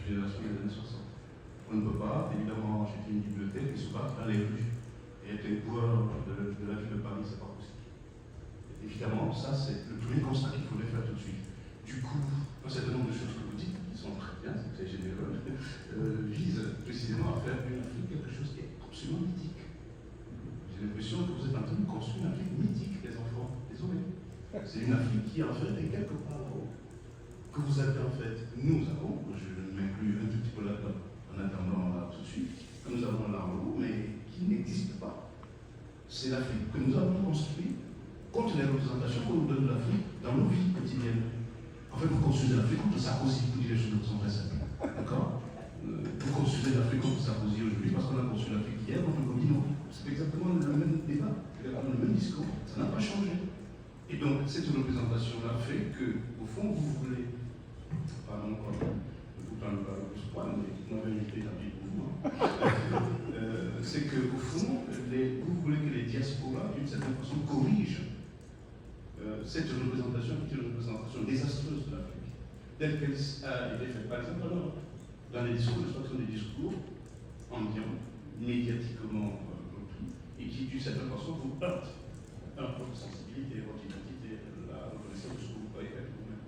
génération des années 60. On ne peut pas, évidemment, acheter une bibliothèque et se battre dans les rues et être les pouvoirs de la ville de Paris, c'est pas possible. Évidemment, ça c'est le premier constat qu'il faudrait faire tout de suite. Du coup, un certain nombre de choses que vous dites, qui sont très bien, c'est très généreux, visent précisément à faire d'une Afrique quelque chose qui est absolument mythique. J'ai l'impression que vous êtes en train de construire une Afrique mythique, les enfants. Désolé. C'est une Afrique qui en fait est quelque part là-haut. Que vous avez en fait, nous avons, je m'inclus un tout petit peu là-dedans, en attendant là tout de suite, que nous avons là en haut, mais qui n'existe pas. C'est l'Afrique que nous avons construite contre les représentations que nous donne l'Afrique dans nos vies quotidiennes. En fait, vous construisez l'Afrique contre Sarkozy, pour dire les choses de façon très simple. D'accord? Vous construisez l'Afrique contre Sarkozy aujourd'hui parce qu'on a construit l'Afrique hier, donc on dit non. C'est exactement le même débat, le même discours, ça n'a pas changé. Et donc, cette représentation-là fait que, au fond, vous voulez, pardon, je vous parle pas de ce point, mais vous m'avez invité dans le mouvement, c'est qu'au fond, vous voulez que les diasporas, d'une certaine façon, corrigent cette représentation qui est une représentation désastreuse de l'Afrique, telle qu'elle a été faite, par exemple, dans les discours, je crois que ce sont des discours ambiants, médiatiquement repris, et qui, d'une certaine façon, vous heurtent votre sensibilité, votre identité, la reconnaissance de ce que vous croyez être vous-même.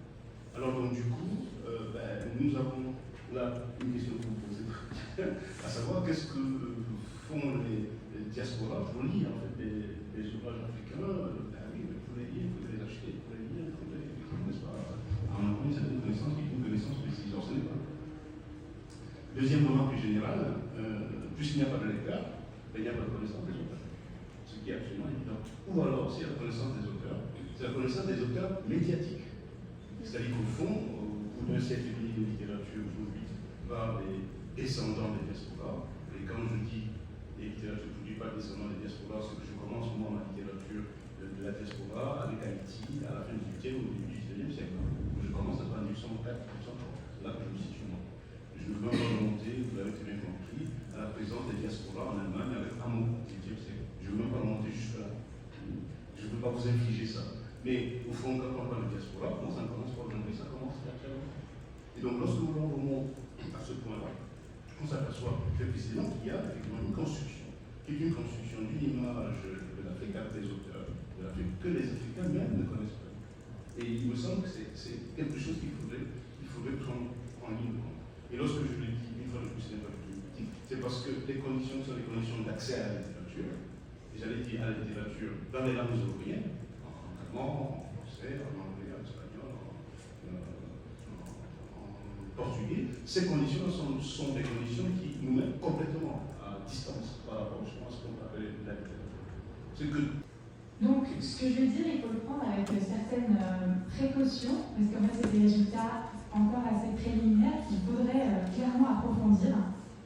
Alors, donc, du coup, nous avons là une question que vous posez, à savoir qu'est-ce que font les diasporas pour lire en fait, les ouvrages africains. Oui, il faut les lire, il faut les acheter, il faut les lire, il faut les n'est-ce pas, en avoir une certaine connaissance qui est une connaissance précise. Alors, ce n'est pas. Deuxième moment plus général, puisqu'il n'y a pas de lecteur, il n'y a pas de connaissance des auteurs. Ce qui est absolument évident. Ou alors, c'est la connaissance des auteurs. C'est la connaissance des auteurs médiatiques. C'est-à-dire qu'au fond, au bout d'un siècle et demi de littérature produite par les descendants des diasporas, et quand je dis les littératures produites par les descendants des diasporas, c'est que je commence moi ma littérature de la diaspora avec Haïti à la fin du 18e ou au début du 19e siècle, où je commence à parler du 104, c'est là que je me situe moi. Je ne veux pas remonter, vous l'avez très bien compris, à la présence des diasporas en Allemagne avec Hamon au 18e siècle. Je ne veux même pas remonter jusque là. Je ne veux pas vous infliger ça. Mais au fond, quand on parle de diaspora, ça ne commence pas aujourd'hui, ça commence très très longtemps. Et donc lorsque l'on remonte à ce point-là, on s'aperçoit très précisément qu'il y a effectivement une construction, qui est une construction d'une image de l'Afrique avec des auteurs, de l'Afrique que les Africains même ne connaissent pas. Et il me semble que c'est quelque chose qu'il faudrait prendre en ligne de compte. Et lorsque je le dis, une fois de plus, ce n'est pas du tout politique, c'est parce que les conditions sont les conditions d'accès à la littérature, et j'allais dire à la littérature dans les langues européennes, en allemand, en français, en anglais, en espagnol, en portugais. Ces conditions sont des conditions qui nous mettent complètement à distance par rapport à ce qu'on appelle la littérature. C'est que donc, ce que je veux dire, il faut le prendre avec certaines précautions, parce qu'en fait, c'est des résultats encore assez préliminaires qu'il faudrait clairement approfondir.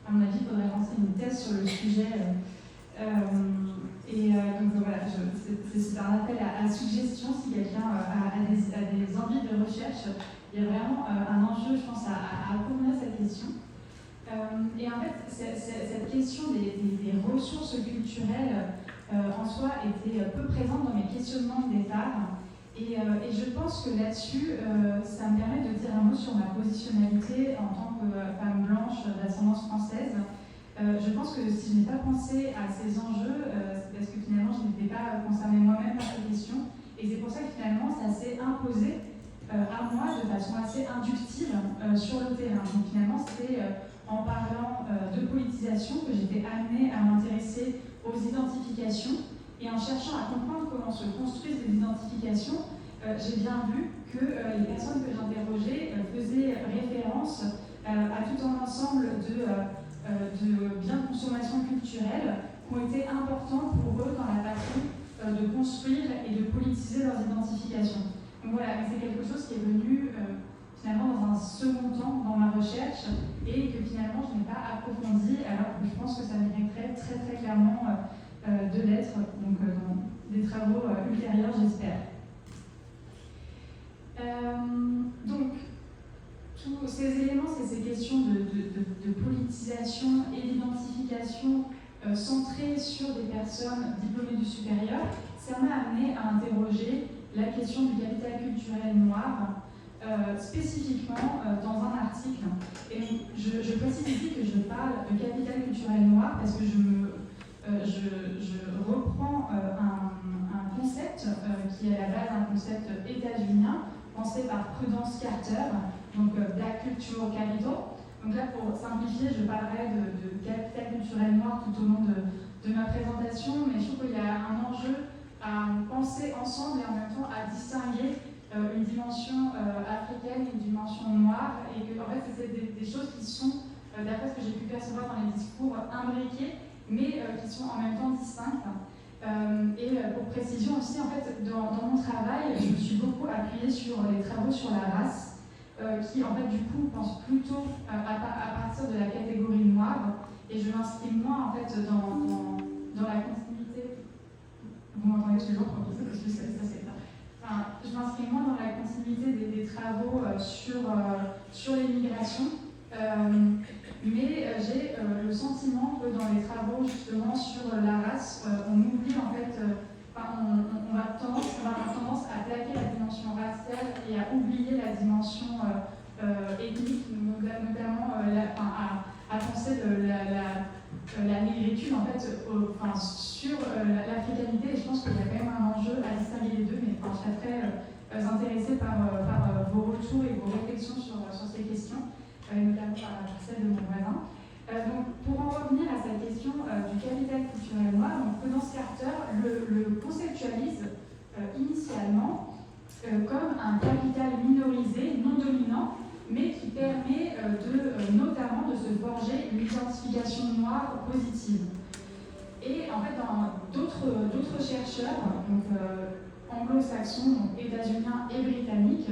À mon avis, il faudrait lancer une thèse sur le sujet. Donc voilà, c'est un appel à suggestion si quelqu'un a des envies de recherche. Il y a vraiment un enjeu, je pense, à approfondir cette question. Et en fait, cette question des ressources culturelles en soi était peu présente dans mes questionnements de départ. Et je pense que là-dessus, ça me permet de dire un mot sur ma positionnalité en tant que femme blanche d'ascendance française. Je pense que si je n'ai pas pensé à ces enjeux, c'est parce que finalement je n'étais pas concernée moi-même par ces questions. Et c'est pour ça que finalement ça s'est imposé à moi de façon assez inductive sur le terrain. Donc finalement c'était en parlant de politisation que j'étais amenée à m'intéresser aux identifications. Et en cherchant à comprendre comment se construisent les identifications, j'ai bien vu que les personnes que j'interrogeais faisaient référence à tout un ensemble de biens de consommation culturelle qui ont été importants pour eux dans la façon de construire et de politiser leurs identifications. Donc voilà, c'est quelque chose qui est venu finalement dans un second temps dans ma recherche et que finalement je n'ai pas approfondi, alors que je pense que ça mériterait très très clairement de l'être, donc dans des travaux ultérieurs, j'espère. Donc, tous ces éléments, ces questions de politisation et d'identification centrées sur des personnes diplômées du supérieur, ça m'a amené à interroger la question du capital culturel noir spécifiquement dans un article. Et je précise ici que je parle de capital culturel noir parce que je reprends un concept qui est à la base un concept états-unien pensé par Prudence Carter, donc Black Cultural Capital. Donc là, pour simplifier, je parlerai de capital culturel noir tout au long de ma présentation, mais je trouve qu'il y a un enjeu à penser ensemble et en même temps à distinguer une dimension africaine et une dimension noire, et que en fait c'est des choses qui sont, d'après ce que j'ai pu percevoir dans les discours, imbriquées, mais qui sont en même temps distinctes. Et pour précision aussi, en fait, dans mon travail, je me suis beaucoup appuyée sur les travaux sur la race, qui en fait du coup pensent plutôt à partir de la catégorie noire, et je m'inscris moins en fait dans la continuité. Vous m'entendez toujours parce que ça c'est ça. Enfin, je m'inscris moins dans la continuité des travaux sur les migrations, mais j'ai le sentiment que dans les travaux justement sur la race, on oublie en fait, on va avoir tendance à plaquer la dimension raciale et à oublier la dimension ethnique, notamment à penser la négritude en fait, sur l'africanité, et je pense qu'il y a quand même un enjeu à distinguer les deux, mais je serais très intéressée par vos retours et vos réflexions sur ces questions, notamment par celle de mon voisin. Donc, pour en revenir à cette question du capital culturel noir, Prudence Carter le conceptualise initialement comme un capital minorisé, non dominant, mais qui permet notamment de se forger une identification noire positive. Et en fait, d'autres chercheurs, donc anglo-saxons, états-uniens et britanniques,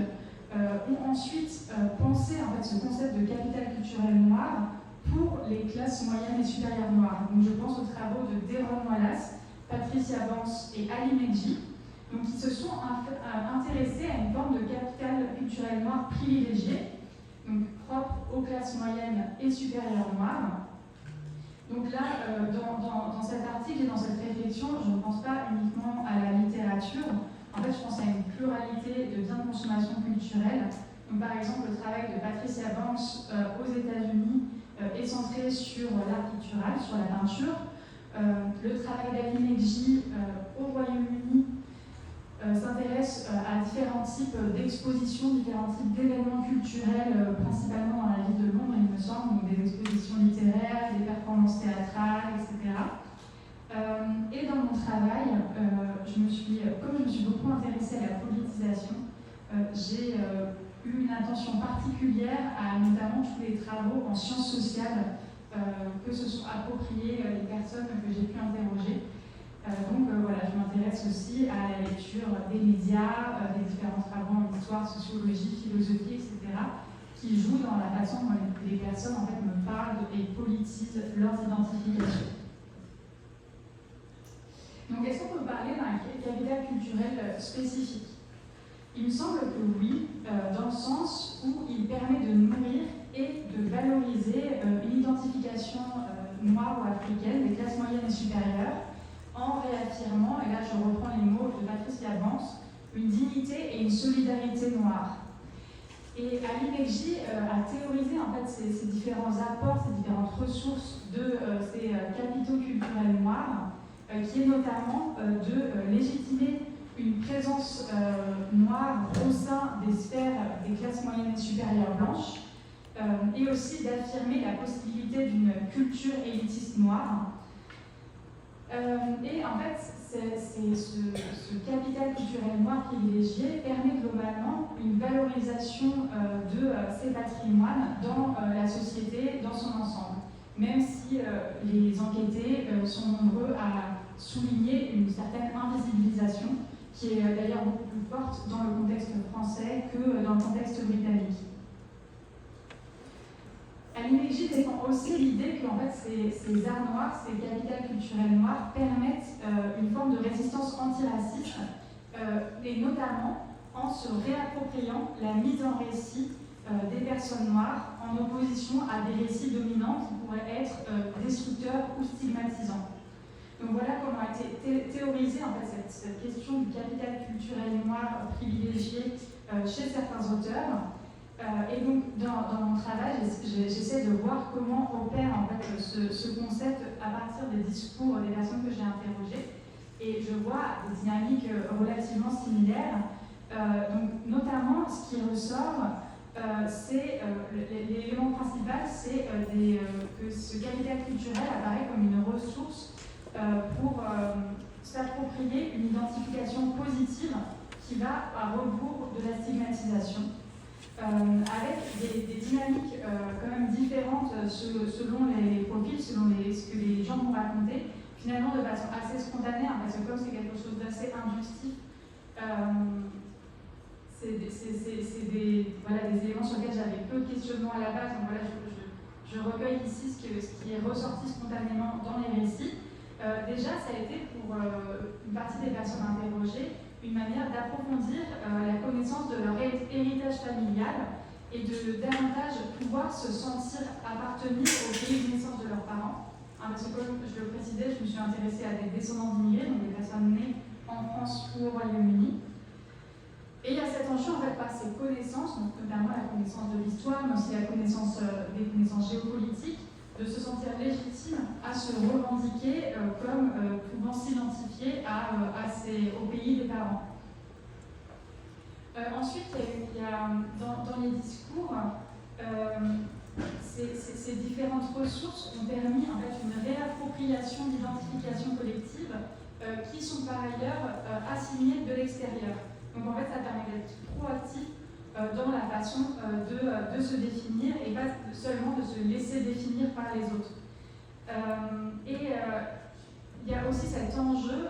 ont ensuite pensé en fait, ce concept de capital culturel noir pour les classes moyennes et supérieures noires. Donc je pense aux travaux de Deron Wallace, Patricia Banks et Ali Medji, donc qui se sont intéressés à une forme de capital culturel noir privilégié, donc propre aux classes moyennes et supérieures noires. Donc là, dans cet article et dans cette réflexion, je ne pense pas uniquement à la littérature. En fait, je pense à une pluralité de biens de consommation culturelle. Donc, par exemple, le travail de Patricia Banks aux États-Unis est centré sur l'art pictural, sur la peinture. Le travail d'Ali Medji au Royaume-Uni s'intéresse à différents types d'expositions, différents types d'événements culturels, principalement dans la ville de Londres, il me semble, donc des expositions littéraires, des performances théâtrales, etc. Et dans mon travail, comme je me suis beaucoup intéressée à la politisation, j'ai eu une attention particulière à notamment tous les travaux en sciences sociales que se sont appropriés les personnes que j'ai pu interroger. Donc voilà, je m'intéresse aussi à la lecture des médias, des différents travaux en histoire, sociologie, philosophie, etc., qui jouent dans la façon dont les personnes en fait, me parlent et politisent leurs identifications. Donc est-ce qu'on peut parler d'un capital culturel spécifique ? Il me semble que oui, dans le sens où il permet de nourrir et de valoriser une identification noire ou africaine des classes moyennes et supérieures, en réaffirmant, et là je reprends les mots de Patricia Banks, une dignité et une solidarité noire. Et Ali Medji a théorisé en fait ces différents apports, ces différentes ressources de ces capitaux culturels noirs, qui est notamment de légitimer une présence noire au sein des sphères des classes moyennes et supérieures blanches, et aussi d'affirmer la possibilité d'une culture élitiste noire. Et en fait, ce capital culturel noir privilégié permet globalement une valorisation de ces patrimoines dans la société dans son ensemble, même si les enquêtés sont nombreux à souligner une certaine invisibilisation qui est d'ailleurs beaucoup plus forte dans le contexte français que dans le contexte britannique. Ali Medji défend aussi l'idée que en fait, ces arts noirs, ces capitales culturelles noires permettent une forme de résistance antiraciste, et notamment en se réappropriant la mise en récit des personnes noires en opposition à des récits dominants qui pourraient être destructeurs ou stigmatisants. Donc voilà comment a été théorisée en fait, cette question du capital culturel noir privilégié chez certains auteurs. Et donc, dans mon travail, j'essaie de voir comment opère en fait, ce concept à partir des discours des personnes que j'ai interrogées. Et je vois des dynamiques relativement similaires. Donc, notamment, ce qui ressort, c'est l'élément principal, c'est que ce capital culturel apparaît comme une ressource pour s'approprier une identification positive qui va à rebours de la stigmatisation. Avec des dynamiques quand même différentes selon les profils, selon ce que les gens vont raconter, finalement de façon assez spontanée, hein, parce que comme c'est quelque chose d'assez inductif, c'est des éléments sur lesquels j'avais peu de questionnements à la base, donc voilà, je recueille ici ce qui est ressorti spontanément dans les récits. Déjà, ça a été pour une partie des personnes interrogées une manière d'approfondir la connaissance de leur héritage familial et de davantage pouvoir se sentir appartenir au pays de naissance de leurs parents. Hein, parce que comme je le précisais, je me suis intéressée à des descendants d'immigrés, donc des personnes nées en France ou au Royaume-Uni. Et il y a cet enjeu en fait par ces connaissances, donc notamment la connaissance de l'histoire, mais aussi la connaissance des connaissances géopolitiques, de se sentir légitime à se revendiquer comme pouvant s'identifier au pays des parents. Ensuite, il y a dans les discours, ces différentes ressources ont permis en fait, une réappropriation d'identification collective qui sont par ailleurs assignées de l'extérieur. Donc en fait, ça permet d'être proactif dans la façon de se définir et pas seulement de se laisser définir par les autres. Il y a aussi cet enjeu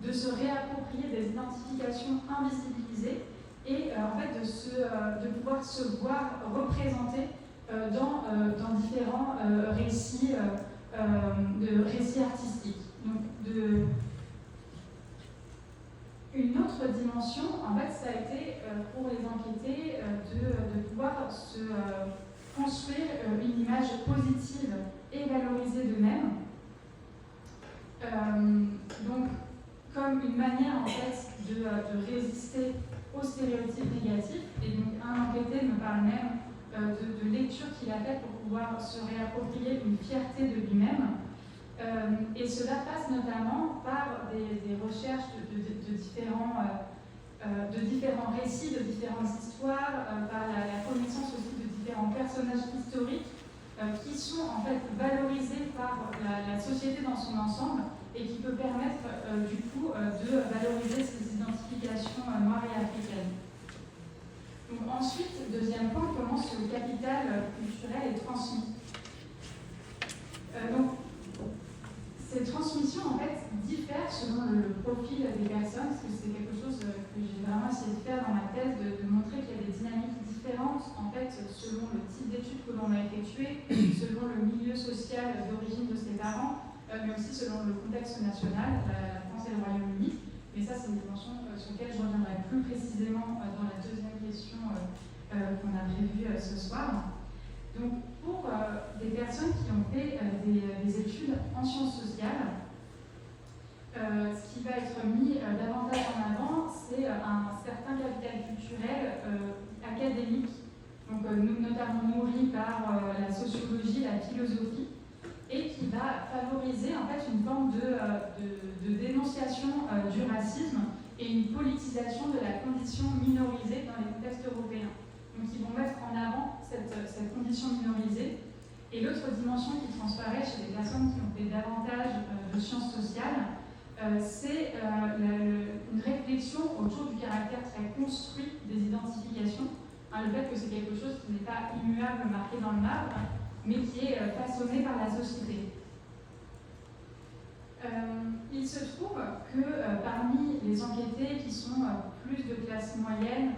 de se réapproprier des identifications invisibilisées et en fait de pouvoir se voir représenté dans différents récits artistiques. Donc, une autre dimension, en fait, ça a été pour les enquêtés de pouvoir se construire une image positive et valorisée d'eux-mêmes. Donc, comme une manière en fait de résister aux stéréotypes négatifs. Et donc, un enquêté me parle même de lectures qu'il a faites pour pouvoir se réapproprier une fierté de lui-même. Et cela passe notamment par des recherches de différents récits, de différentes histoires, par la connaissance aussi de différents personnages historiques qui sont en fait valorisés par la société dans son ensemble et qui peut permettre du coup de valoriser ces identifications noires et africaines. Donc, ensuite, deuxième point, comment ce capital culturel est transmis. Donc, ces transmissions en fait diffèrent selon le profil des personnes, parce que c'est quelque chose que j'ai vraiment essayé de faire dans ma thèse, de montrer qu'il y a des dynamiques différentes en fait selon le type d'études que l'on a effectué, selon le milieu social d'origine de ses parents, mais aussi selon le contexte national, la France et le Royaume-Uni. Mais ça, c'est une dimension sur laquelle je reviendrai plus précisément dans la deuxième question qu'on a prévue ce soir. Donc, pour des personnes qui ont fait des études en sciences sociales, ce qui va être mis davantage en avant, c'est un certain capital culturel académique, donc notamment nourri par la sociologie, la philosophie, et qui va favoriser en fait une forme de dénonciation du racisme et une politisation de la condition minorisée dans les contextes européens. Donc ils vont mettre en avant cette condition minorisée. Et l'autre dimension qui transparaît chez les personnes qui ont fait davantage de sciences sociales, c'est une réflexion autour du caractère très construit des identifications, hein, le fait que c'est quelque chose qui n'est pas immuable, marqué dans le marbre, mais qui est façonné par la société. Il se trouve que parmi les enquêtés qui sont plus de classe moyenne,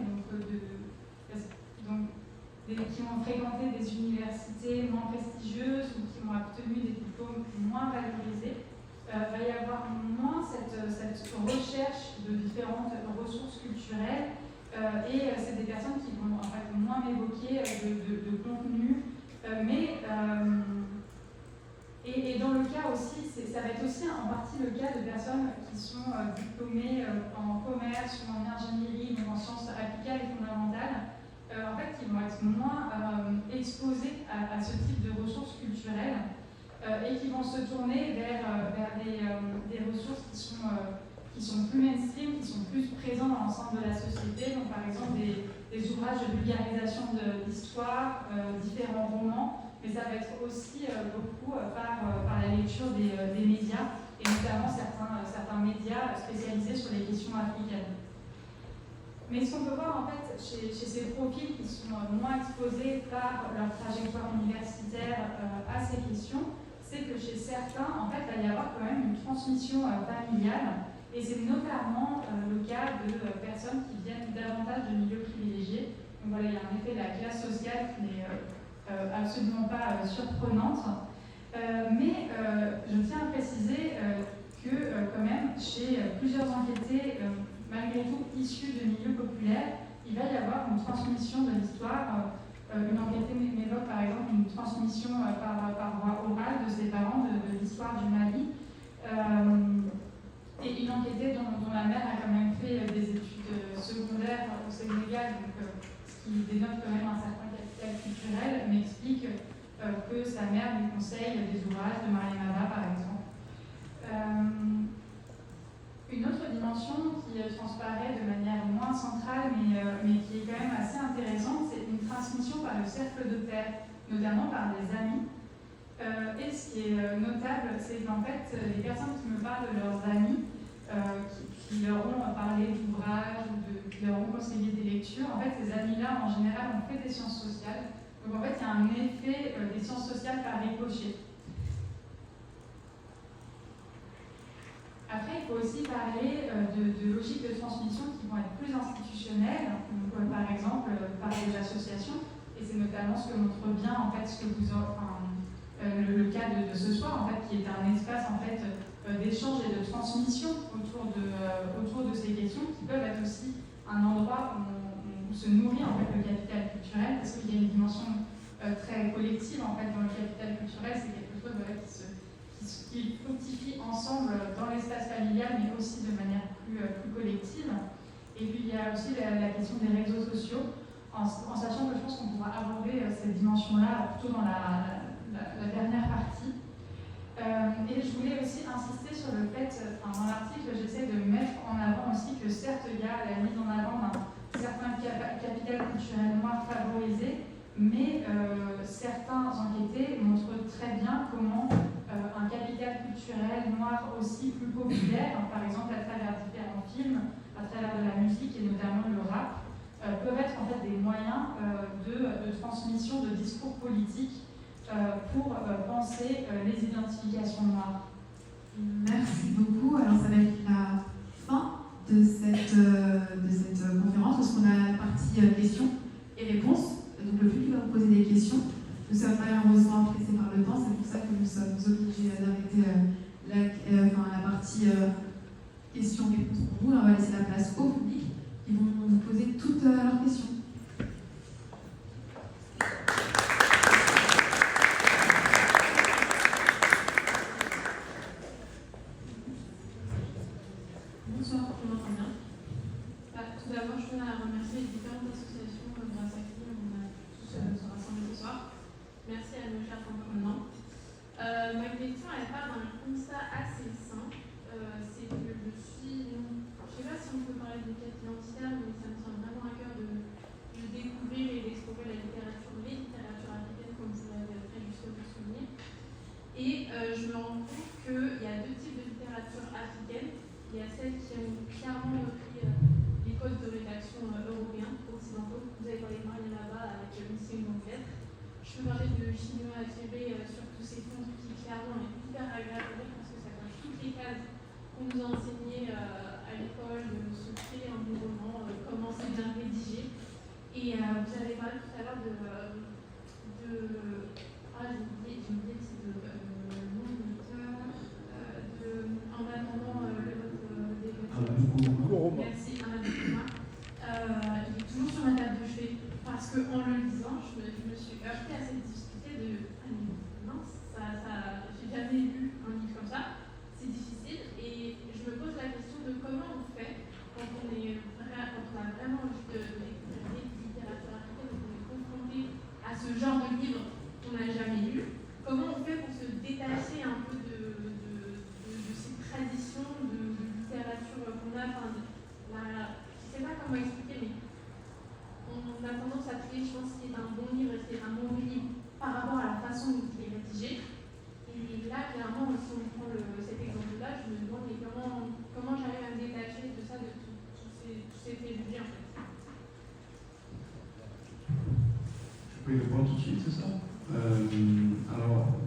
qui ont fréquenté des universités moins prestigieuses ou qui ont obtenu des diplômes moins valorisés, va y avoir moins cette recherche de différentes ressources culturelles et c'est des personnes qui vont en fait moins m'évoquer de contenu, et dans le cas aussi, ça va être aussi en partie le cas de personnes qui sont diplômées en commerce ou en ingénierie ou en sciences applicables et fondamentales, en fait, qui vont être moins exposés à ce type de ressources culturelles et qui vont se tourner vers des ressources qui sont plus mainstream, qui sont plus présents dans l'ensemble de la société. Donc, par exemple, des ouvrages de vulgarisation d'histoire, différents romans, mais ça va être aussi beaucoup par la lecture des médias, et notamment certains médias spécialisés sur les questions africaines. Mais ce qu'on peut voir en fait chez ces profils qui sont moins exposés par leur trajectoire universitaire à ces questions, c'est que chez certains, en fait, il va y avoir quand même une transmission familiale, et c'est notamment le cas de personnes qui viennent davantage de milieux privilégiés. Donc voilà, il y a en effet la classe sociale qui n'est absolument pas surprenante. Mais je tiens à préciser que quand même, chez plusieurs enquêtés, malgré tout issus de milieux populaires, il va y avoir une transmission de l'histoire. Une enquêtée m'évoque par exemple une transmission par voie orale de ses parents de l'histoire du Mali. Et une enquêtée dont la mère a quand même fait des études secondaires au Sénégal, donc, ce qui dénote quand même un certain capital culturel, m'explique que sa mère lui conseille des ouvrages de Mariam Abba par exemple. Une autre dimension qui transparaît de manière moins centrale, mais qui est quand même assez intéressante, c'est une transmission par le cercle de pairs, notamment par des amis. Et ce qui est notable, c'est qu'en fait, les personnes qui me parlent de leurs amis, qui leur ont parlé d'ouvrages, qui leur ont conseillé des lectures, en fait, ces amis-là, en général, ont fait des sciences sociales. Donc, en fait, il y a un effet des sciences sociales par ricochet. Après, il faut aussi parler de logiques de transmission qui vont être plus institutionnelles, donc, par exemple par des associations, et c'est notamment ce que montre bien en fait, le cas de ce soir, en fait, qui est un espace en fait, d'échange et de transmission autour de ces questions, qui peuvent être aussi un endroit où se nourrit en fait, le capital culturel, parce qu'il y a une dimension très collective en fait, dans le capital culturel, c'est quelque chose voilà, qui fructifient ensemble dans l'espace familial, mais aussi de manière plus collective. Et puis il y a aussi la question des réseaux sociaux, en sachant que je pense qu'on pourra aborder cette dimension-là plutôt dans la dernière partie. Et je voulais aussi insister sur le fait, dans l'article, j'essaie de mettre en avant aussi que certes, il y a la mise en avant d'un certain capital culturel noir favorisé, mais certains enquêtés montrent très bien comment un capital culturel noir aussi plus populaire, par exemple à travers différents films, à travers de la musique et notamment le rap, peuvent être en fait des moyens de transmission de discours politiques pour penser les identifications noires. Merci beaucoup. Alors ça va être la fin de cette conférence, parce qu'on a la partie questions et réponses. Donc le public va vous poser des questions. Nous sommes malheureusement pressés par le temps, c'est pour ça que nous sommes obligés d'arrêter la partie questions-réponses pour vous. On va laisser la place au public qui vont vous poser toutes leurs questions. Bonsoir, je m'entends bien. Tout d'abord, je tiens à remercier les différentes associations grâce à qui on a tous se rassembler ce soir. Merci à nos chers intervenants. Ma question, elle part d'un constat assez simple. C'est que je ne sais pas si on peut parler de quête identitaire, mais ça me tient vraiment à cœur de découvrir et d'explorer les littératures africaines, comme vous l'avez très justement souligné. Et je me rends compte qu'il y a deux types de littérature africaine. Il y a celles qui ont clairement repris les codes de rédaction européens, occidentaux. Vous avez parlé de Mariam Abba avec Lycée Longuette. Je peux parler de Chinua Achebe sur tous ces fonds qui clairement est hyper agréable à lire parce que ça coche toutes les cases qu'on nous a enseignées à l'école, de se créer un bon roman, comment c'est bien rédigé. Et vous avez parlé tout à l'heure j'ai oublié le titre de nom de l'auteur, en attendant le vote des votes. Merci, Anna. Il est toujours sur ma table de chevet parce qu'en le lisant, je me suis heurtée à cette difficulté de mince, j'ai jamais lu un livre comme ça, c'est difficile et je me pose la question de comment on fait quand on a vraiment envie de découvrir des littératures africaines papier, je pense qu'il est un bon livre, et c'est un bon livre par rapport à la façon dont il est rédigé. Et là, clairement, si on prend cet exemple-là, je me demande mais comment j'arrive à me détacher de ça, de tous ces préjugés en fait. Je peux y répondre tout de suite, c'est ça? Alors,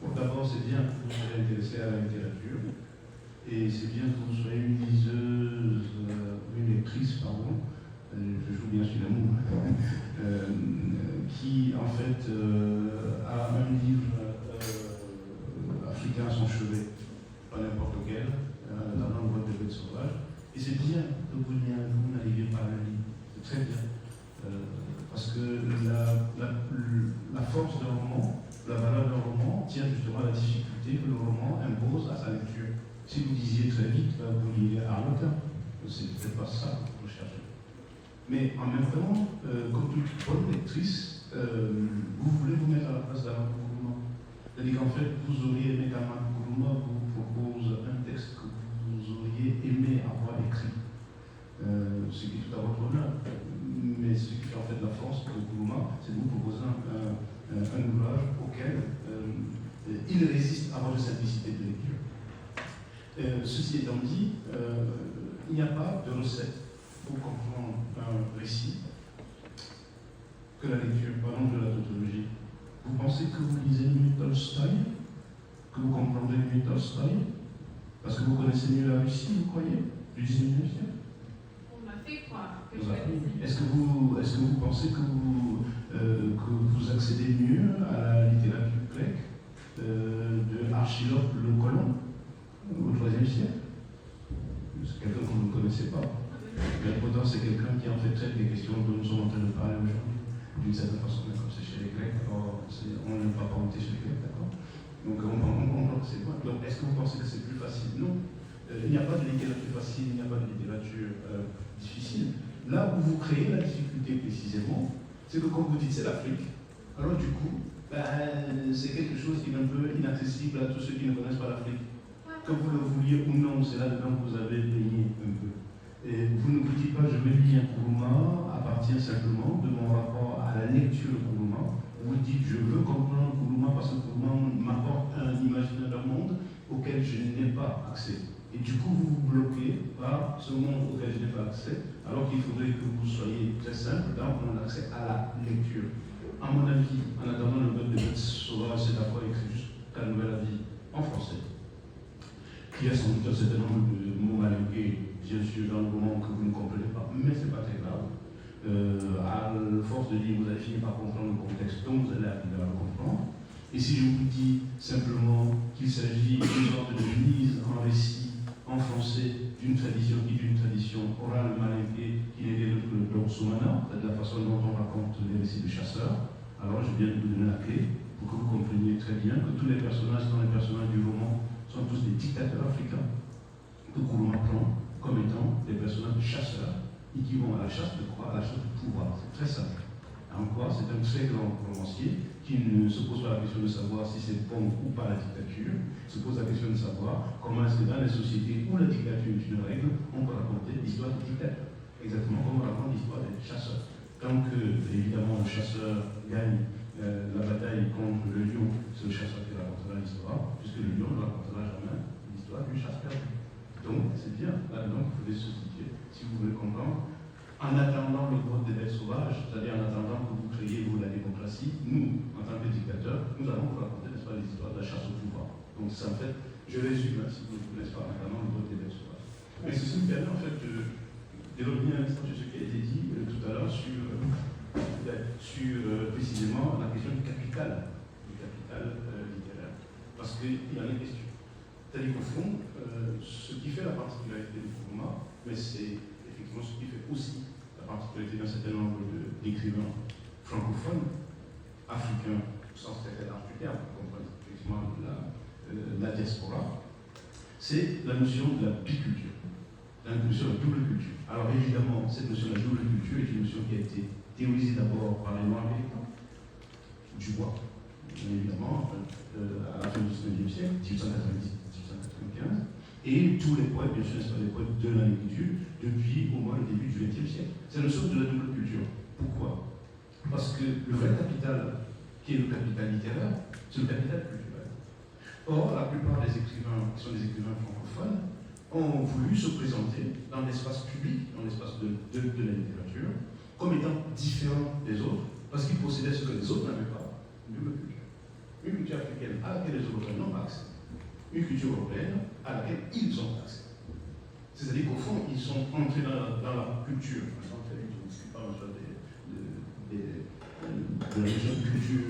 bon, d'abord, c'est bien que vous soyez intéressé à la littérature, et c'est bien que vous soyez une liseuse, une lectrice, pardon, je joue bien sur l'amour, qui en fait a un livre africain à son chevet, pas n'importe lequel, dans le vote des bêtes sauvages, et c'est bien que vous n'arriviez pas à le lire, c'est très bien. Parce que la force d'un roman, la valeur d'un roman tient justement à la difficulté que le roman impose à sa lecture. Si vous disiez très vite, vous lirez Harlequin, c'est peut-être pas ça que vous cherchez. Mais en même temps, comme toute bonne lectrice, vous voulez vous mettre à la place d'Alain Nkouluma. C'est-à-dire qu'en fait, vous auriez aimé qu'Alain Nkouluma vous propose un texte que vous auriez aimé avoir écrit. Ce qui est tout à votre honneur. Mais ce qui fait en fait la force de Nkouluma, c'est de vous proposer un ouvrage auquel il résiste à votre simplicité de lecture. Ceci étant dit, il n'y a pas de recette pour comprendre un récit que la lecture, par exemple de la tautologie. Vous pensez que vous lisez mieux Tolstoï, que vous comprenez mieux Tolstoï, parce que vous connaissez mieux la Russie, vous croyez, du 19e siècle? Est-ce que vous pensez que vous accédez mieux à la littérature grecque de Archilope le Colon au IIIe siècle? C'est quelqu'un que vous ne connaissez pas. Mais pourtant, c'est quelqu'un qui en fait traite des questions dont nous sommes en train de parler aujourd'hui. D'une certaine façon, comme c'est chez les Grecs, alors on n'aime pas parenter chez les Grecs, d'accord? Donc on comprend que c'est quoi. Donc est-ce que vous pensez que c'est plus facile? Non. Il n'y a pas de littérature facile, il n'y a pas de littérature difficile. Là où vous créez la difficulté précisément, c'est que quand vous dites c'est l'Afrique, alors du coup, c'est quelque chose qui est un peu inaccessible à tous ceux qui ne connaissent pas l'Afrique. Que vous le vouliez ou non, c'est là-dedans que vous avez baigné un peu. Et vous ne vous dites pas je vais lire Nkouluma à partir simplement de mon rapport à la lecture de Nkouluma. Vous dites je veux comprendre Nkouluma parce que Nkouluma m'apporte un imaginaire d'un monde auquel je n'ai pas accès. Et du coup, vous vous bloquez par ce monde auquel je n'ai pas accès, alors qu'il faudrait que vous soyez très simple dans mon accès à la lecture. À mon avis, en attendant le vote des bêtes sauvages, c'est d'abord écrit juste ta nouvelle avis en français, qui a sans doute un certain nombre de mots mal écrits, bien sûr, dans le moment que vous ne comprenez pas, mais ce n'est pas très grave. À force de lire, vous allez finir par comprendre le contexte, donc vous allez arriver à le comprendre. Et si je vous dis simplement qu'il s'agit d'une sorte de mise en récit en français d'une tradition qui est une tradition orale malinquée qui n'est rien d'autre que le Dorsumana, c'est-à-dire la façon dont on raconte les récits de chasseurs. Alors je viens de vous donner la clé pour que vous compreniez très bien que tous les personnages dans les personnages du roman sont tous des dictateurs africains que Nkouluma prend comme étant des personnages de chasseurs et qui vont à la chasse de quoi? À la chasse de pouvoir. C'est très simple. En quoi c'est un très grand romancier qui ne se pose pas la question de savoir si c'est bon ou pas la dictature, se pose la question de savoir comment est-ce que dans les sociétés où la dictature est une règle, on peut raconter l'histoire des dictateurs. Exactement comme on raconte l'histoire des chasseurs. Tant que, évidemment, le chasseur gagne la bataille contre le lion, c'est le chasseur qui racontera l'histoire, puisque le lion ne racontera jamais l'histoire du chasse perdu. Donc, c'est bien là-dedans qu'il faut se situer, si vous voulez comprendre. En attendant le vote des bêtes sauvages, c'est-à-dire en attendant que vous créiez vous la démocratie, nous, en tant que dictateurs, nous allons vous raconter les histoires de la chasse au pouvoir. Donc ça en fait, je résume, si vous ne connaissez pas en attendant le vote des bêtes sauvages. Mais ceci me permet en fait de revenir un instant sur ce qui a été dit tout à l'heure sur précisément la question du capital littéraire. Parce qu'il y en a une question. C'est-à-dire qu'au fond, ce qui fait la particularité du format, mais c'est effectivement ce qui fait aussi la particularité d'un certain nombre d'écrivains francophones, africains, au sens très large du terme, pour comprendre effectivement la diaspora, c'est la notion de la biculture, la notion de la double culture. Alors évidemment, cette notion de la double culture est une notion qui a été théorisée d'abord par les Noirs américains, Dubois, évidemment, à la fin du 19e siècle, 1890-1895, et tous les poètes, bien sûr, n'est-ce pas, les poètes de la lecture, depuis au moins le début du XXe siècle. C'est la notion de la double culture. Pourquoi? parce que le vrai capital, qui est le capital littéraire, c'est le capital culturel. Or, la plupart des écrivains, qui sont des écrivains francophones, ont voulu se présenter dans l'espace public, dans l'espace de la littérature, comme étant différents des autres, parce qu'ils possédaient ce que les autres n'avaient pas, une double culture. Une culture africaine à laquelle les Européens n'ont pas accès, une culture européenne à laquelle ils ont accès. C'est-à-dire qu'au fond, ils sont entrés dans la culture. Je ne suis pas de la région de culture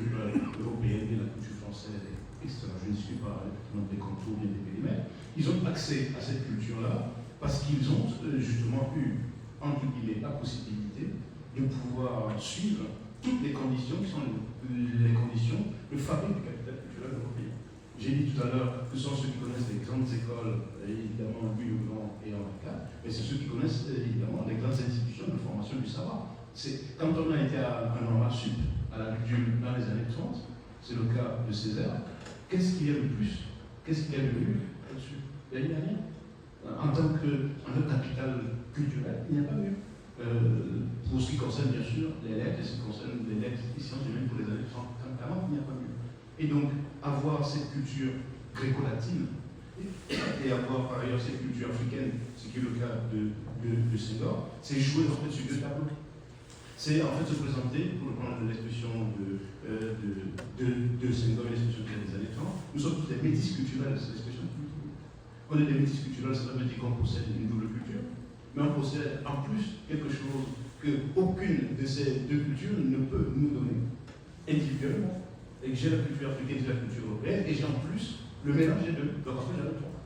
européenne et la culture française, etc. Je ne suis pas des contours et des périmètres. Ils ont accès à cette culture-là parce qu'ils ont justement eu, entre guillemets, la possibilité de pouvoir suivre toutes les conditions qui sont les conditions de fabrique du capital culturel européen. J'ai dit tout à l'heure que ce sont ceux qui connaissent les grandes écoles, évidemment Louis le Grand et Henri IV, mais c'est ceux qui connaissent évidemment les grandes institutions de formation du savoir. Quand on a été à un normal sup, à la Ludule dans les années 30, c'est le cas de Césaire, qu'est-ce qu'il y a de plus? Qu'est-ce qu'il y a de mieux là-dessus? Il n'y a rien. En tant que capital culturel, il n'y a pas mieux. Pour ce qui concerne bien sûr les lettres, et ce qui concerne les lettres et sciences humaines pour les années 30, 40, il n'y a pas mieux. Et donc, avoir cette culture gréco-latine et avoir par ailleurs cette culture africaine, ce qui est le cas de Senghor, c'est jouer en fait sur deux tableaux. C'est en fait se présenter, pour reprendre l'expression de Senghor et l'expression des années 30, nous sommes tous des métis culturels, c'est l'expression que nous trouvons. On est des métis culturels, ça veut dire qu'on possède une double culture, mais on possède en plus quelque chose qu'aucune de ces deux cultures ne peut nous donner individuellement. Et que j'ai la culture africaine et la culture européenne, et j'ai en plus le mélange des deux. Donc en fait, j'avais trois.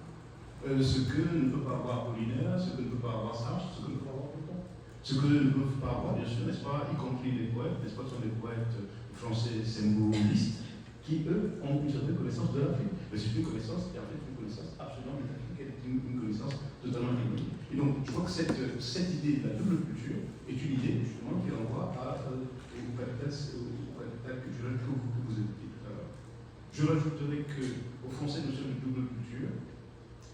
Ce que ne peut pas avoir Apollinaire, ce que ne peut pas avoir Sartre, ce que ne peut pas avoir Platon. Ce que ne peuvent pas avoir, bien sûr, n'est-ce pas, y compris les poètes, n'est-ce pas, ce sont des poètes français symbolistes, qui, eux, ont une certaine connaissance de l'Afrique. Mais c'est une connaissance qui est en fait une connaissance absolument métaphysique, une connaissance totalement économique. Et donc, je crois que cette idée de la double culture est une idée, justement, qui renvoie au capital culturel que vous évoquez tout à l'heure. Je rajouterai qu'au fond, cette notion de double culture,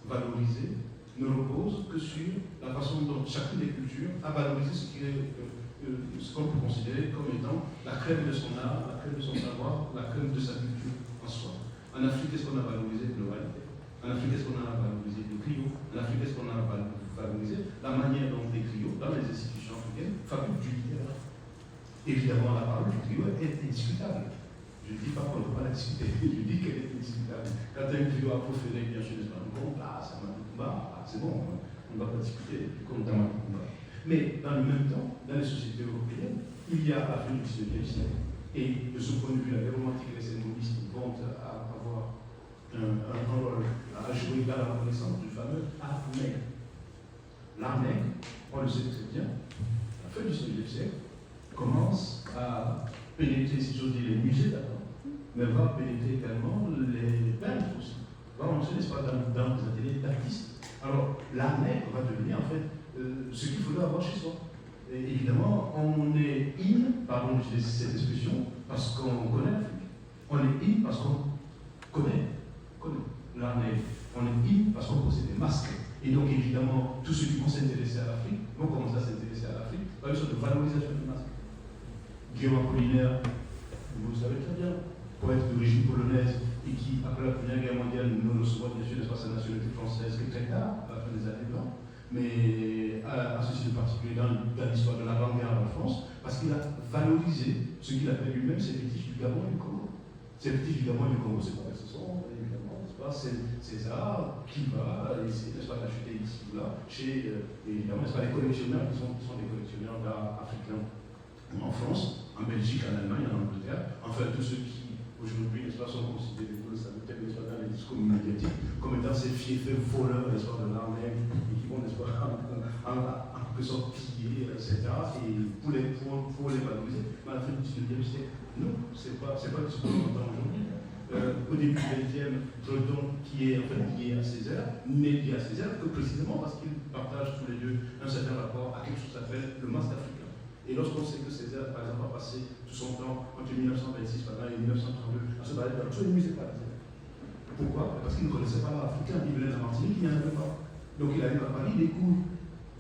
valorisée, ne repose que sur la façon dont chacune des cultures a valorisé ce qu'on peut considérer comme étant la crème de son art, la crème de son savoir, la crème de sa culture en soi. En Afrique, qu'est-ce qu'on a valorisé? L'oralité. En Afrique, qu'est-ce qu'on a valorisé? Le griot. En Afrique, qu'est-ce qu'on a valorisé? La manière dont les griots, dans les institutions africaines, fabriquent du littéraire. Évidemment, la parole du griot est indiscutable. Je ne dis pas qu'on ne peut pas la discuter, je dis qu'elle est indiscutable. Quand un griot a proféré, bien sûr, ça m'a dit combat, c'est bon, on ne va pas discuter comme dans un combat. Mais dans le même temps, dans les sociétés européennes, il y a la fin du XIXe siècle. Et de ce point de vue-là, les romantiques et les symbolistes vont avoir un rôle à jouer dans la reconnaissance du fameux art nègre. L'art nègre, on le sait très bien, à la fin du XIXe siècle, commence à pénétrer, si j'ose dire, les musées d'abord, mais va pénétrer également les peintres aussi. Va entrer, n'est-ce pas, dans les ateliers d'artistes. Alors, l'art nègre va devenir en fait ce qu'il faudrait avoir chez soi. Et évidemment, on est in, pardon d'utiliser cette expression, parce qu'on connaît l'Afrique. On est in parce qu'on connaît l'art nègre. On est in parce qu'on possède des masques. Et donc, évidemment, tous ceux qui vont s'intéresser à l'Afrique vont commencer à s'intéresser à l'Afrique par une sorte de valorisation du masque. Guillaume Apollinaire, vous le savez très bien, poète d'origine polonaise et qui, après la Première Guerre mondiale, nous recevons bien sûr l'espace de la nationalité française que très tard, à la fin des années 20, mais à ceci de particulier dans l'histoire de l'avant-guerre en France, parce qu'il a valorisé ce qu'il appelle lui-même ses fétiches du Gabon et du Congo. Ces fétiches du Gabon et du Congo, c'est pas ce sont, évidemment, n'est-ce pas, c'est César qui va essayer, n'est-ce pas, d'acheter ici ou là, chez, évidemment, n'est-ce pas, les collectionneurs qui sont des collectionneurs d'art africain en France, en Belgique, en Allemagne, en Angleterre, enfin tous ceux qui aujourd'hui, n'est-ce pas, sont considérés, vous le savez peut-être, n'est-ce pas, dans les discours médiatiques, comme étant ces fiefs voleurs, n'est-ce pas, de l'armée, et qui vont, n'est-ce pas, en quelque sorte piller, etc. Et pour les valoriser, mais à la fin du 19e siècle, non, c'est pas ce qu'on entend aujourd'hui. Au début du 20e, Breton, qui est en fait lié à Césaire, n'est lié à Césaire que précisément parce qu'ils partagent tous les deux un certain rapport à quelque chose qui s'appelle le masque africain. Et lorsqu'on sait que Césaire, par exemple, a passé tout son temps entre 1926 et 1932 à se balader dans tous les musées parisiens. Pourquoi? Parce qu'il ne connaissait pas l'art africain, il venait de la Martinique, il n'y en avait pas. Donc il arrive à Paris, il découvre.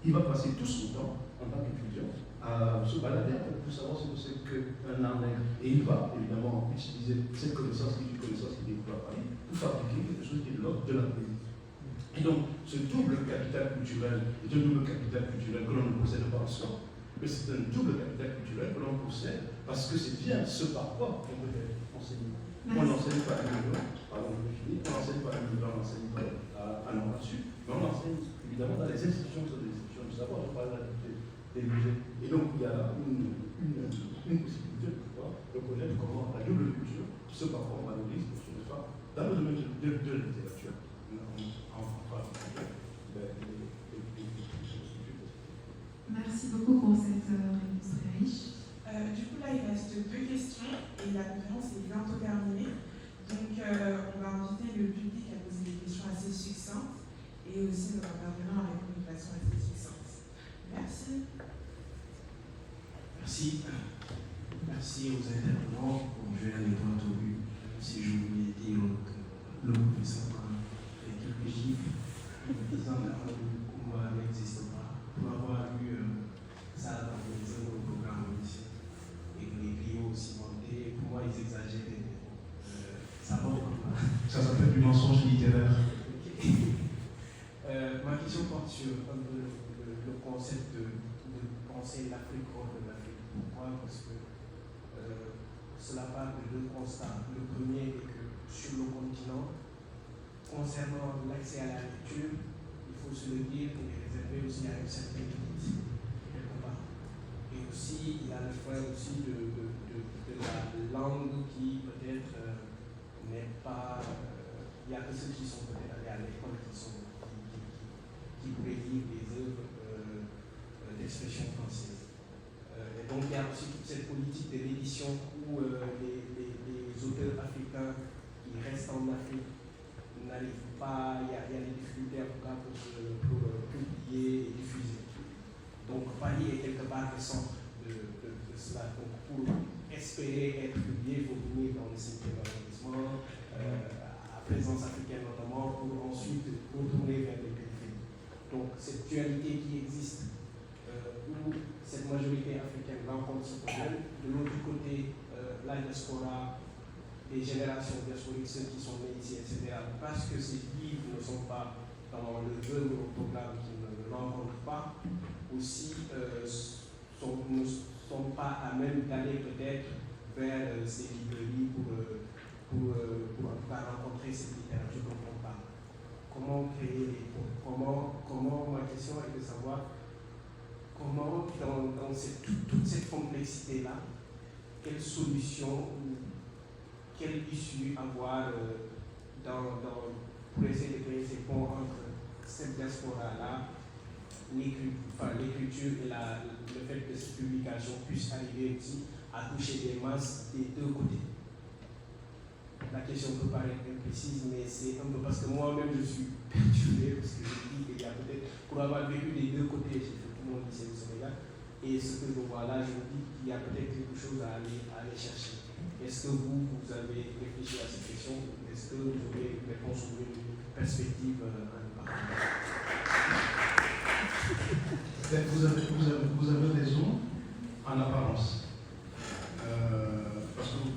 Il va passer tout son temps, en tant qu'étudiant, à se balader pour savoir ce que c'est qu'un art nègre. Et il va évidemment utiliser cette connaissance, qui est une connaissance qui découle à Paris, pour fabriquer quelque chose qui est de l'ordre de la poésie. Et donc, ce double capital culturel est un double capital culturel que l'on ne possède pas en soi, mais c'est un double capital culturel que l'on possède parce que c'est bien ce par quoi on peut être enseigné. On n'enseigne pas à l'université, pardon, je finis, on n'enseigne pas à l'université, on n'enseigne pas à Normal Sup, mais on enseigne évidemment dans les institutions, sur des institutions du savoir, je parle des musées. Et donc, il y a une possibilité de pouvoir reconnaître comment la double culture, ce par quoi on valorise, n'est-ce pas, dans le domaine de la littérature. Merci beaucoup pour cette réponse très riche. Du coup, là, il reste 2 questions et la conférence est bientôt terminée. Donc, on va inviter le public à poser des questions assez succinctes et aussi nos intervenants à répondre de façon assez succincte. Merci. Merci. Merci aux intervenants. Bon, je vais aller droit au but. Si je voulais dire que le professeur a fait quelques chiffres disant que le combat n'existe pas. Pour avoir eu ça dans les autres programmes au lycée et que les griots aussi montaient, pour moi ils exagéraient. Ça va pas. Ça s'appelle du mensonge littéraire. Ma question porte sur un peu le concept de penser l'Afrique hors de l'Afrique. Pourquoi? Parce que cela part de 2 constats. Le premier est que sur le continent, concernant l'accès à la lecture, il faut se le dire, il est réservé aussi à une certaine limite, quelque part. Et aussi, il y a le frein aussi de la langue qui peut-être n'est pas... il y a que ceux qui sont peut-être allés à l'école qui pourraient lire des œuvres d'expression française. Et donc il y a aussi toute cette politique de l'édition où les auteurs africains qui restent en Afrique n'arrivent pas, il y a des difficultés en tout cas pour publier et diffuser. Donc Paris est quelque part le centre de cela. Donc pour espérer être publié, il faut venir dans le 5e arrondissement, à présence africaine notamment, pour ensuite retourner vers les périphéries. Donc cette dualité qui existe, où cette majorité africaine rencontre ce problème, de l'autre côté, la diaspora, les générations diasporiques, ceux qui sont nés ici, etc., parce que ces livres ne sont pas dans le œuvre au programme, qui ne le rencontrent pas, aussi ne sont pas à même d'aller peut-être vers ces librairies pour en tout cas rencontrer cette littérature dont on parle. Comment créer les ponts? Comment ma question est de savoir comment dans toute cette complexité-là, quelle solution ou quelle issue avoir pour essayer de créer ces ponts entre cette diaspora-là, l'écriture et le fait que cette publication puisse arriver aussi à toucher des masses des 2 côtés. La question peut paraître imprécise, mais c'est un peu parce que moi-même je suis perturbé, parce que je dis qu'il y a peut-être, pour avoir vécu des 2 côtés, j'ai fait tout mon lycée au Sénégal, et ce que je vois là, je me dis qu'il y a peut-être quelque chose à aller chercher. Est-ce que vous avez réfléchi à cette question? Est-ce que vous aurez une réponse ou une perspective à nous partager? Vous avez raison en apparence. Parce que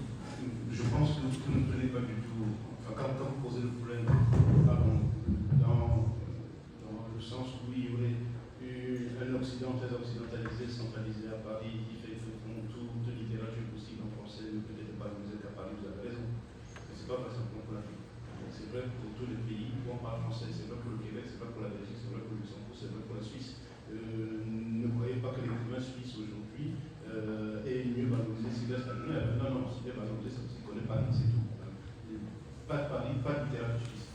je pense que vous ne tenez pas du tout. Enfin, quand vous posez le problème, pardon, dans le sens où il y aurait un Occident très occidentalisé, centralisé à Paris, qui fait fond toute littérature possible en français, ne peut-être pas vous êtes à Paris, vous avez raison. Mais ce n'est pas simplement pour l'Afrique. C'est vrai pour tous les pays où on parle français, c'est vrai pour le Québec, c'est vrai pour la Belgique, c'est vrai pour le Luxembourg, c'est vrai pour la Suisse. Ne croyez pas que l'écrivain suisse aujourd'hui est mieux valorisé s'il reste à Genève. Non, s'il est valorisé, c'est parce qu'il connaît Paris, c'est tout. Pas de Paris, pas de littérature suisse.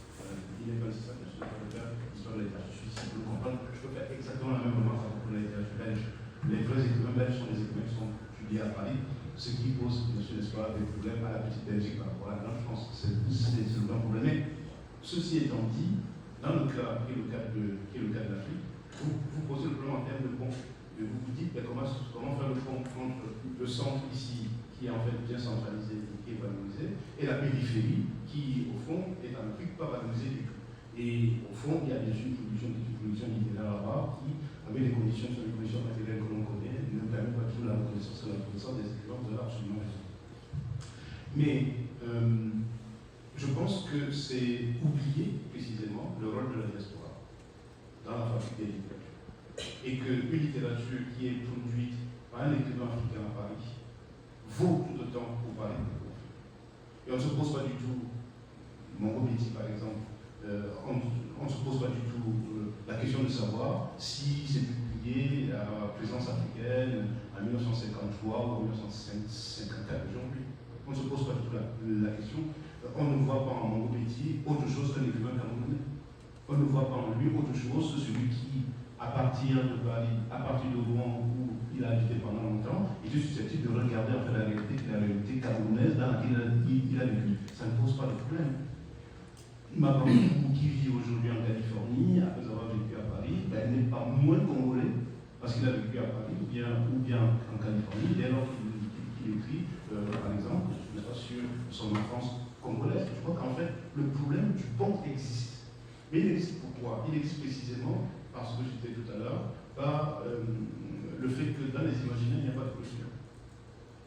Il n'est pas nécessaire que je ne faire l'histoire de la littérature suisse. Pour le comprendre, je peux faire exactement la même remarque pour la littérature belge. Les vrais écrivains belges sont les écrivains qui sont publiés à Paris, ce qui pose, bien sûr, n'est-ce pas, des problèmes à la petite Belgique par rapport à la grande France. C'est le grand problème. Mais ceci étant dit, dans le cas qui est le cas de l'Afrique, vous posez le problème en termes de pont. Et vous vous dites, comment faire le pont entre le centre ici, qui est en fait bien centralisé, qui est valorisé, et la périphérie, qui au fond est en Afrique pas valorisée du tout. Et au fond, il y a bien sûr une production littéraire là-bas qui, avec les conditions, sur les conditions matérielles que l'on connaît, ne permet pas toujours la absolument raison. Mais je pense que c'est oublier précisément le rôle de la diaspora dans la fabrique des littératures. Et qu'une littérature qui est produite par un écrivain africain à Paris vaut tout autant pour Paris que pour l'Afrique. Et on ne se pose pas du tout, Mongo Betty par exemple, on ne se pose pas du tout la question de savoir si c'est publié à la présence africaine en 1953 ou en 1954 aujourd'hui. On ne se pose pas du tout la question. On ne voit pas en Mongo Betty autre chose qu'un écrivain camerounais. On ne voit pas en lui autre chose que celui qui, à partir de Paris, à partir de Rouen, où il a habité pendant longtemps, était susceptible de regarder en fait la réalité camerounaise dans laquelle il a vécu. Ça ne pose pas de problème. Ma maman, qui vit aujourd'hui en Californie, après avoir vécu à Paris, ben, elle n'est pas moins congolais parce qu'il a vécu à Paris ou bien en Californie, dès lors qu'il écrit, par exemple, sur son enfance congolaise. Je crois qu'en fait, le problème du pont existe. Mais il existe pourquoi? Il existe précisément parce que je disais tout à l'heure, par le fait que dans les imaginaires, il n'y a pas de clôture.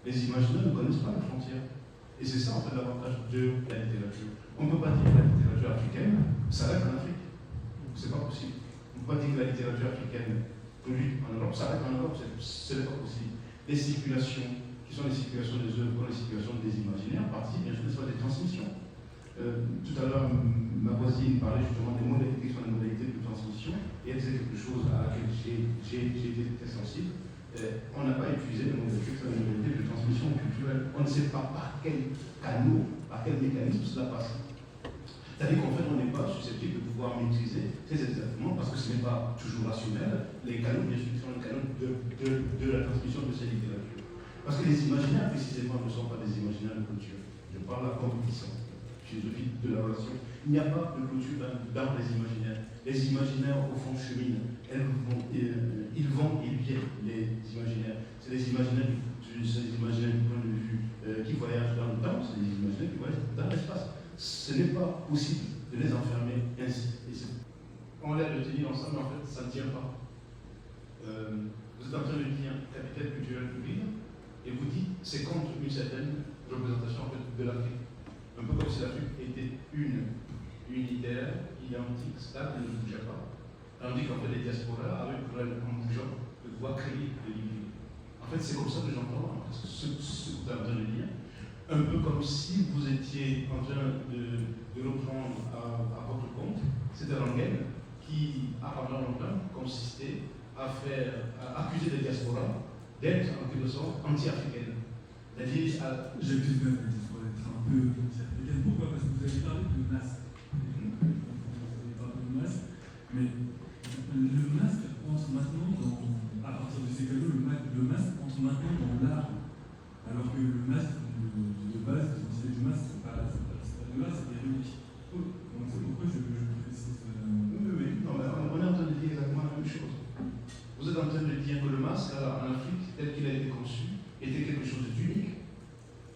Les imaginaires ne connaissent pas les frontières. Et c'est ça, en fait, l'avantage de la littérature. On ne peut pas dire que la littérature africaine s'arrête en Afrique. C'est pas possible. On ne peut pas dire que la littérature africaine produite en Europe s'arrête en Europe. Ce n'est pas possible. Les circulations, qui sont les circulations des œuvres, les circulations des imaginaires, partie, bien sûr, ce sont des transmissions. Tout à l'heure, ma voisine parlait justement des modalités, qui sont les modalités de transmission, et elle disait quelque chose à laquelle j'ai été très sensible. On n'a pas épuisé les modalités, qui sont les modalités de transmission culturelle. On ne sait pas par quel canot, par quel mécanisme cela passe. C'est-à-dire qu'en fait, on n'est pas susceptible de pouvoir maîtriser très exactement, parce que ce n'est pas toujours rationnel, les canaux, bien sûr, qui sont les canaux de la transmission de ces littératures. Parce que les imaginaires, précisément, ne sont pas des imaginaires de culture. Je parle de la compétition, philosophie de la relation. Il n'y a pas de clôture dans les imaginaires. Les imaginaires, au fond, cheminent. Ils vont et viennent, les imaginaires. C'est les imaginaires du point de vue qui voyagent dans le temps, c'est les imaginaires qui voyagent dans l'espace. Ce n'est pas possible de les enfermer ainsi. On a l'air de tenir ensemble, mais en fait, ça ne tient pas. Vous êtes en train de dire capital culturel public, et vous dites c'est contre une certaine représentation en fait, de l'Afrique. Un peu comme si l'Afrique était unitaire, identique, stable, ne bougeait pas. Tandis qu'en fait les diasporas avaient pour elles, en bougeant, de pouvoir créer de l'idée. En fait, c'est comme ça que j'entends ce que vous êtes en train de dire. Un peu comme si vous étiez en train de reprendre à votre compte cette rengaine qui, pendant longtemps, consistait à accuser les diasporas d'être en quelque sorte anti-africaines. J'accuse même les diasporas d'être un peu anti-africaines. Pourquoi? Parce que vous avez parlé de masque. Vous avez parlé de masque, mais le masque entre maintenant à partir de ces canaux, le masque entre maintenant dans l'art. Alors que le masque de base, l'identité du masque, c'est pas de là, c'est des reliques. Donc c'est pourquoi je précise. Oui, non, on est en train de dire exactement la même chose. Vous êtes en train de dire que le masque, en Afrique, tel qu'il a été conçu, était quelque chose d'unique,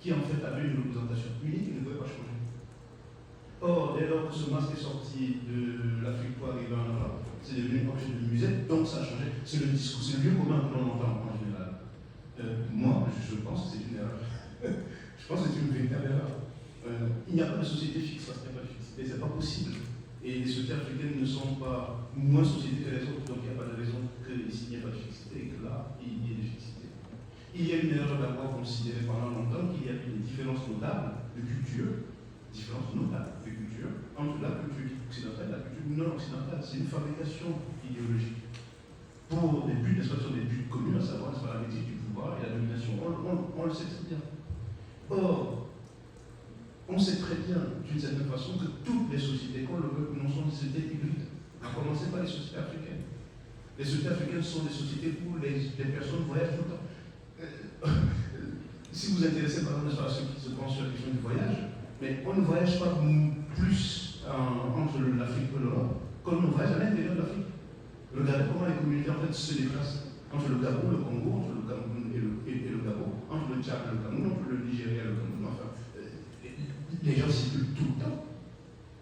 qui en fait avait une représentation unique et ne pouvait pas changer. Or, dès lors que ce masque est sorti de l'Afrique pour arriver en Europe, c'est devenu un objet de musée, donc ça a changé. C'est le discours, c'est le lieu commun que l'on entend en général. Moi, je pense que c'est une erreur. Je pense que c'est une véritable erreur. Il n'y a pas de société fixe parce qu'il n'y a pas de fixité, c'est pas possible. Et les sociétés africaines ne sont pas moins sociétés que les autres, donc il n'y a pas de raison qu'ici il n'y ait pas de fixité et que là, il y ait de fixité. Il y a une erreur d'avoir considéré pendant longtemps qu'il y avait des différences notables de culture, entre la culture occidentale et la culture non occidentale. C'est une fabrication idéologique. Pour des buts, n'est-ce pas, sur des buts communs, à savoir la maîtrise du pouvoir et la domination. On le sait très bien. Or, on sait très bien, d'une certaine façon, que toutes les sociétés, qu'on le veut ou non, sont des sociétés hybrides. À commencer par les sociétés africaines. Les sociétés africaines sont des sociétés où les personnes voyagent tout le temps. Si vous vous intéressez par exemple à ceux qui se pensent sur la question du voyage, mais on ne voyage pas plus entre l'Afrique et l'Europe qu'on ne voyage à l'intérieur de l'Afrique. Regardez comment les communautés en fait se déplacent entre le Gabon, le Congo, entre le Cameroun et le Gabon, entre le Tchad et le Cameroun, entre le Nigeria et le Cameroun. Enfin, les gens circulent tout le temps.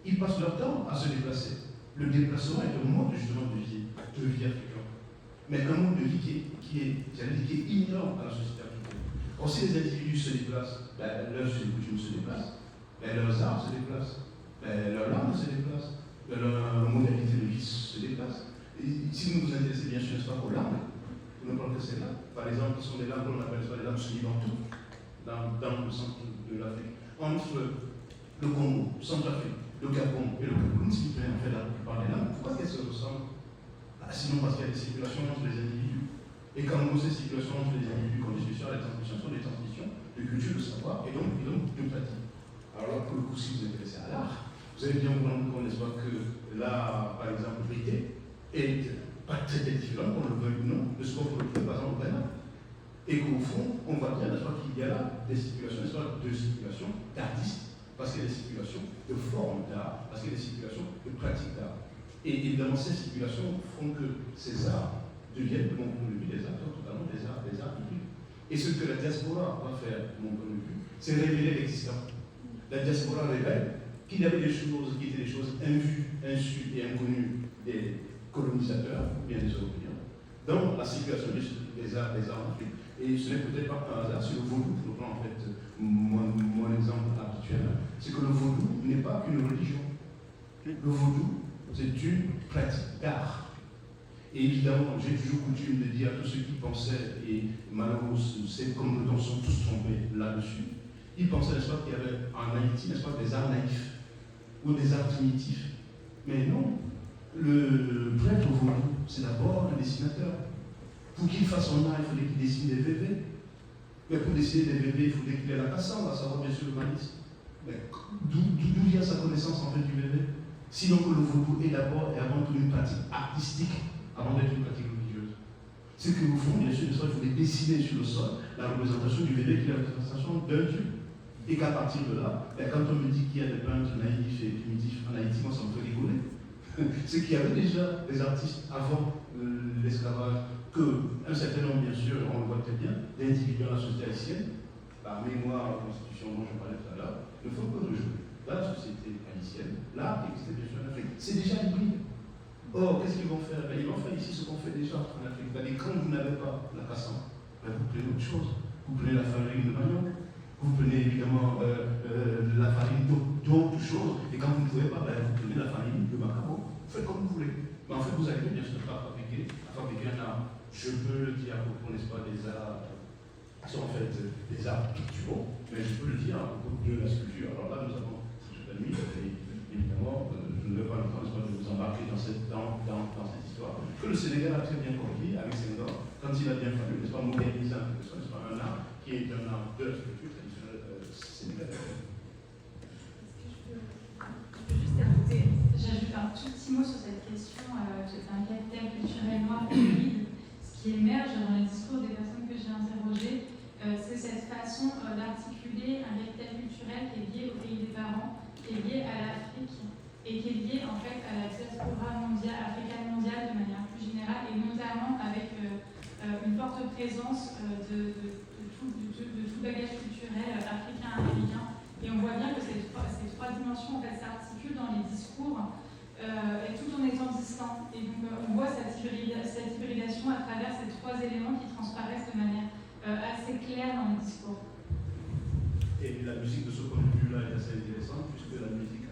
Ils passent leur temps à se déplacer. Le déplacement est un mode justement de vie africain. Mais un mode de vie qui est inhérent à la société africaine. Or, si les individus se déplacent, leurs coutumes se déplacent, leurs arts se déplacent, leur langue se déplace, leur modalité de vie se déplace. Et si vous vous intéressez bien sûr, n'est-ce pas, aux langues, vous ne parlez que c'est là. Par exemple, ce sont des langues qu'on appelle les langues semi-bantoues dans le centre de l'Afrique. Entre le Congo, le Centrafrique, le Gabon et le Cameroun, ce qui fait en fait la plupart des langues, pourquoi est-ce qu'elles se ressemblent? Sinon parce qu'il y a des circulations entre les individus. Et quand on ces circulations entre les individus, qu'on discute sur les transmissions, sont des transmissions de culture, de savoir et donc de pratique. Alors pour le coup, si vous êtes intéressé à l'art, vous allez bien vous rendre compte, n'est-ce pas, que l'art, par exemple, briquet, est pas très différent, qu'on le veuille ou non, de ce qu'on peut retrouver par exemple au Ghana. Et qu'au fond, on voit bien, n'est-ce pas, qu'il y a là des circulations, n'est-ce pas, de circulations d'artistes, parce qu'il y a des circulations de formes d'art, parce qu'il y a des circulations de pratiques d'art. Et évidemment, ces circulations font que ces arts deviennent, de mon point de vue, des arts totalement des arts publics. Et ce que la diaspora va faire, de mon point de vue, c'est révéler l'existant. La diaspora révèle qu'il y avait des choses qui étaient des choses invues, insues et inconnues des colonisateurs, ou bien des Européens, dans la circulation des arts en Afrique. Et ce n'est peut-être pas un hasard, c'est le vaudou, pour prendre en fait mon exemple habituel, c'est que le vaudou n'est pas qu'une religion. Le vaudou, c'est une pratique d'art. Et évidemment, j'ai toujours coutume de dire à tous ceux qui pensaient, et malheureusement, c'est comme nous sont tous trompés là-dessus, ils pensaient, n'est-ce pas, qu'il y avait en Haïti, n'est-ce pas, des arts naïfs ou des arts primitifs. Mais non, le prêtre vaudou, c'est d'abord un dessinateur. Pour qu'il fasse son art, il fallait qu'il dessine des bébés. Mais pour dessiner des bébés, il faudrait qu'il ait la cassande, à savoir bien sûr le malice. Mais d'où vient sa connaissance en fait du bébé? Sinon que le vaudou est d'abord et avant tout une pratique artistique, avant d'être une pratique religieuse. Ce que vous font, bien sûr, il faut dessiner sur le sol la représentation du bébé qui est la représentation d'un Dieu. Et qu'à partir de là, quand on me dit qu'il y a des peintres naïfs et primitifs en Haïti, moi ça me fait rigoler. C'est qu'il y avait déjà des artistes avant l'esclavage, qu'un certain nombre, bien sûr, on le voit très bien, d'individus dans la société haïtienne, par mémoire à la constitution dont je parlais tout à l'heure, ne font que rejouer. Dans la société haïtienne, l'art qui existait bien sûr en Afrique, c'est déjà hybride. Or, qu'est-ce qu'ils vont faire? Ils vont faire ici ce qu'on fait déjà en Afrique. C'est-à-dire, quand vous n'avez pas la cassante, vous prenez autre chose. Vous prenez la farine de manioc, vous prenez évidemment la farine d'autres choses, et quand vous ne pouvez pas, vous prenez la farine de macabo. Faites comme vous voulez. Mais en fait, vous arrivez bien sûr à fabriquer un art. Je peux le dire à propos, n'est-ce pas, des arts qui sont en fait des arts picturaux, mais je peux le dire à propos de la sculpture. Alors là, nous avons toute la nuit, et évidemment, je ne vais pas le temps de vous embarquer dans cette histoire, que le Sénégal a très bien compris avec Senghor, quand il a bien fallu, n'est-ce pas, moderniser en quelque sorte, n'est-ce pas, un art qui est un art de la sculpture traditionnelle sénégalaise. J'ajoute un tout petit mot sur cette question. C'est un capital culturel noir et fluide. Ce qui émerge dans les discours des personnes que j'ai interrogées, c'est cette façon d'articuler un capital culturel qui est lié au pays des parents, qui est lié à l'Afrique et qui est lié en fait à la diaspora mondiale, africaine mondiale de manière plus générale, et notamment avec une forte présence de tout bagage culturel africain, américain. Et on voit bien que ces trois dimensions en fait, s'articulent dans les discours et tout en étant distants. Et donc on voit cette hybridation à travers ces trois éléments qui transparaissent de manière assez claire dans les discours. Et la musique de ce point de vue-là est assez intéressante, puisque la musique